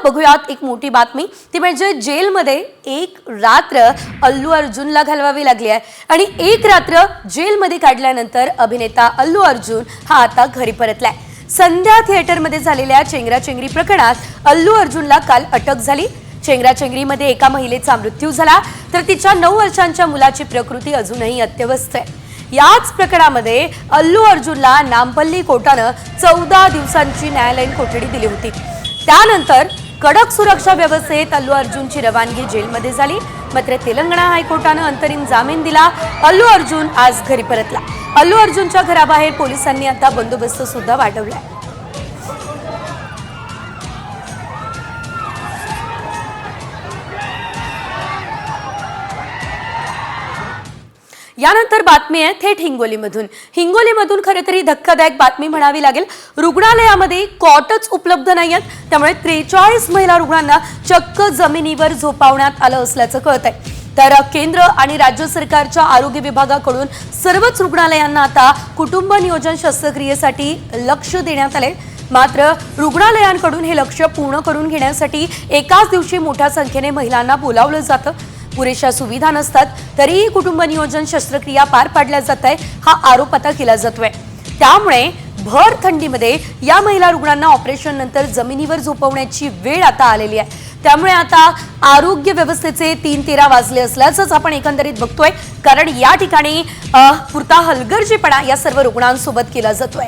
बघूयात एक मोठी बातमी, ती म्हणजे जेलमध्ये एक रात्र अल्लू अर्जुनला घालवावी लागली आहे आणि एक रात्र जेलमध्ये काढल्यानंतर अभिनेता अल्लू अर्जुन हा आता घरी परतलाय। संध्या थिएटरमध्ये झालेल्या चेंगराचेंगरी प्रकरणात अल्लू अर्जुनला काल अटक झाली। चेंगराचेंगरीमध्ये एका महिलेचा मृत्यू झाला तर तिच्या 9 वर्षांच्या मुलाची प्रकृती अजूनही अत्यवस्थ आहे। याच प्रकरणामध्ये अल्लू अर्जुनला नामपल्ली कोर्टाने 14 दिवसांची न्यायालयीन कोठडी दिली होती। त्यानंतर कडक सुरक्षा व्यवस्थेत अल्लू अर्जुनची रवानगी जेलमध्ये झाली। मात्र तेलंगणा हायकोर्टाने अंतरिम जामीन दिला। अल्लू अर्जुन आज घरी परतला। अल्लू अर्जुनच्या घराबाहेर पोलिसांनी आता बंदोबस्त सुद्धा वाढवलाय। यानंतर बातमी आहे थेट हिंगोलीमधून खरे तरी धक्कादायक बातमी म्हणावी लागेल। रुग्णालयामध्ये कॉटच उपलब्ध नाहीयेत, त्यामुळे 43 महिला रुग्णांना चक्क जमिनीवर झोपवण्यात आलं असल्याचं कळतंय। तर केंद्र आणि राज्य सरकारच्या आरोग्य विभागाकडून सर्वच रुग्णालयांना आता कुटुंब नियोजन शस्त्रक्रियेसाठी लक्ष देण्यात आले। मात्र रुग्णालयांकडून हे लक्ष्य पूर्ण करून घेण्यासाठी एकाच दिवशी मोठ्या संख्येने महिलांना बोलावलं जातं। पुरेशा सुविधा नसतात तरीही कुटुंब नियोजन शस्त्रक्रिया पार पाडल्या जात आहे हा आरोप आता केला जातोय। त्यामुळे भर थंडीमध्ये या महिला रुग्णांना ऑपरेशन नंतर जमिनीवर झोपवण्याची वेळ आता आलेली आहे। त्यामुळे आता आरोग्य व्यवस्थेचे 3:13 वाजले असल्याचंच आपण एकंदरीत बघतोय, कारण या ठिकाणी पुरता हलगर्जीपणा या सर्व रुग्णांसोबत केला जातोय।